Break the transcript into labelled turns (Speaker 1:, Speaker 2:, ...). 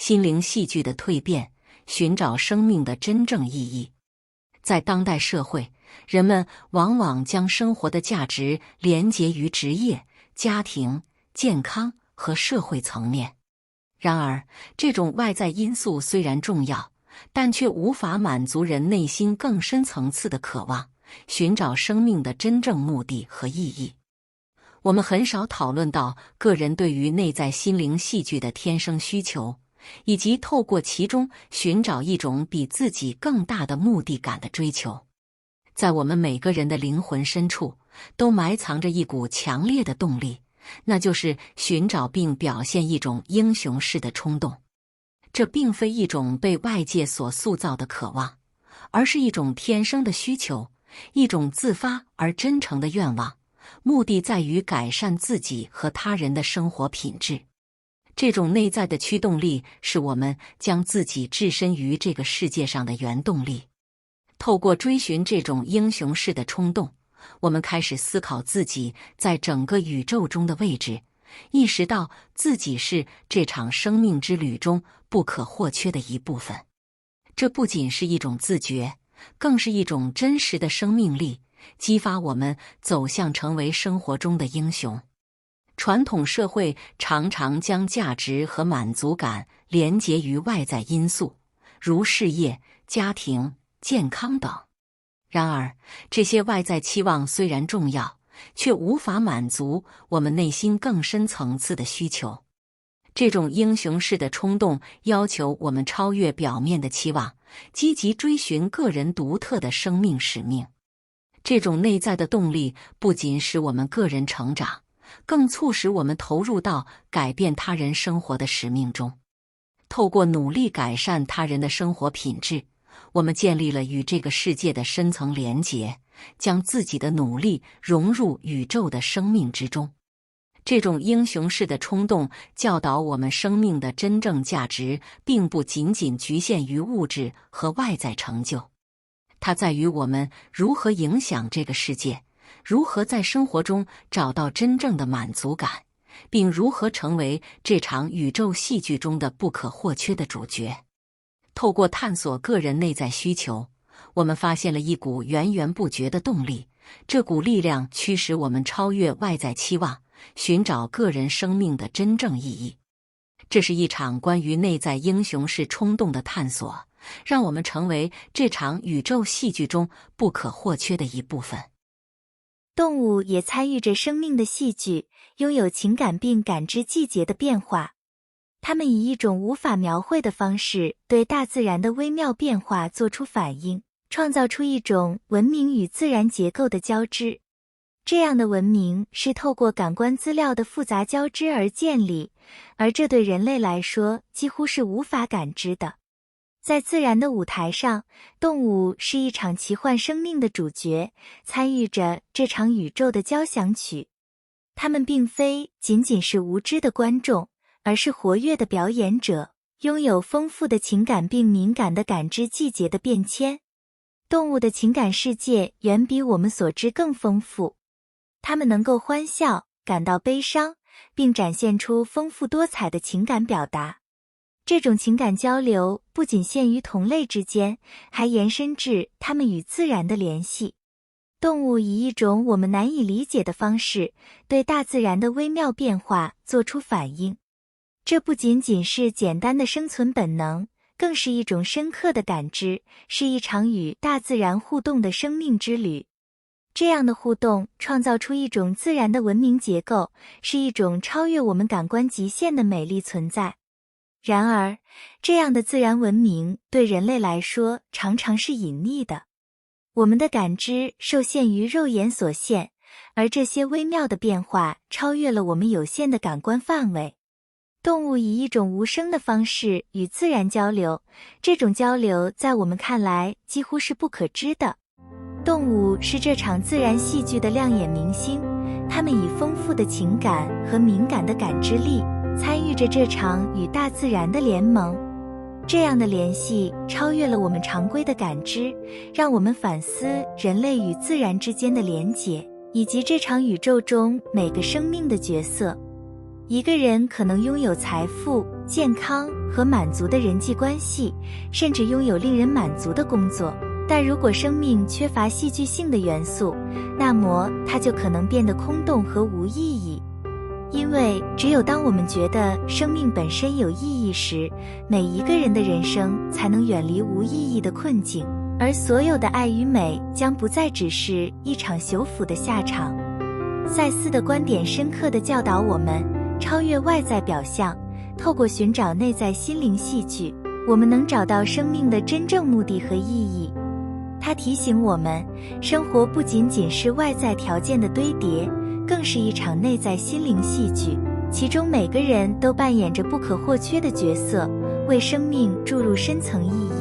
Speaker 1: 心灵戏剧的蜕变，寻找生命的真正意义。在当代社会，人们往往将生活的价值连结于职业、家庭、健康和社会层面。然而，这种外在因素虽然重要，但却无法满足人内心更深层次的渴望，寻找生命的真正目的和意义。我们很少讨论到个人对于内在心灵戏剧的天生需求，以及透过其中寻找一种比自己更大的目的感的追求。在我们每个人的灵魂深处，都埋藏着一股强烈的动力，那就是寻找并表现一种英雄式的冲动。这并非一种被外界所塑造的渴望，而是一种天生的需求，一种自发而真诚的愿望，目的在于改善自己和他人的生活品质。这种内在的驱动力是我们将自己置身于这个世界上的原动力。透过追寻这种英雄式的冲动，我们开始思考自己在整个宇宙中的位置，意识到自己是这场生命之旅中不可或缺的一部分。这不仅是一种自觉，更是一种真实的生命力，激发我们走向成为生活中的英雄。传统社会常常将价值和满足感连结于外在因素，如事业、家庭、健康等。然而，这些外在期望虽然重要，却无法满足我们内心更深层次的需求。这种英雄式的冲动要求我们超越表面的期望，积极追寻个人独特的生命使命。这种内在的动力不仅使我们个人成长，更促使我们投入到改变他人生活的使命中。透过努力改善他人的生活品质，我们建立了与这个世界的深层连结，将自己的努力融入宇宙的生命之中。这种英雄式的冲动教导我们，生命的真正价值并不仅仅局限于物质和外在成就，它在于我们如何影响这个世界，如何在生活中找到真正的满足感，并如何成为这场宇宙戏剧中的不可或缺的主角。透过探索个人内在需求，我们发现了一股源源不绝的动力，这股力量驱使我们超越外在期望，寻找个人生命的真正意义。这是一场关于内在英雄式冲动的探索，让我们成为这场宇宙戏剧中不可或缺的一部分。
Speaker 2: 动物也参与着生命的戏剧，拥有情感并感知季节的变化。它们以一种无法描绘的方式对大自然的微妙变化做出反应，创造出一种文明与自然结构的交织。这样的文明是透过感官资料的复杂交织而建立，而这对人类来说几乎是无法感知的。在自然的舞台上，动物是一场奇幻生命的主角，参与着这场宇宙的交响曲。它们并非仅仅是无知的观众，而是活跃的表演者，拥有丰富的情感并敏感地感知季节的变迁。动物的情感世界远比我们所知更丰富，它们能够欢笑、感到悲伤，并展现出丰富多彩的情感表达。这种情感交流不仅限于同类之间，还延伸至它们与自然的联系。动物以一种我们难以理解的方式，对大自然的微妙变化做出反应。这不仅仅是简单的生存本能，更是一种深刻的感知，是一场与大自然互动的生命之旅。这样的互动创造出一种自然的文明结构，是一种超越我们感官极限的美丽存在。然而，这样的自然文明对人类来说常常是隐匿的。我们的感知受限于肉眼所限，而这些微妙的变化超越了我们有限的感官范围。动物以一种无声的方式与自然交流，这种交流在我们看来几乎是不可知的。动物是这场自然戏剧的亮眼明星，它们以丰富的情感和敏感的感知力，参与着这场与大自然的联盟。这样的联系超越了我们常规的感知，让我们反思人类与自然之间的连结，以及这场宇宙中每个生命的角色。一个人可能拥有财富、健康和满足的人际关系，甚至拥有令人满足的工作。但如果生命缺乏戏剧性的元素，那么它就可能变得空洞和无意义。因为只有当我们觉得生命本身有意义时，每一个人的人生才能远离无意义的困境，而所有的爱与美将不再只是一场朽腐的下场。赛斯的观点深刻地教导我们，超越外在表象，透过寻找内在心灵戏剧，我们能找到生命的真正目的和意义。他提醒我们，生活不仅仅是外在条件的堆叠，更是一场内在心灵戏剧，其中每个人都扮演着不可或缺的角色，为生命注入深层意义。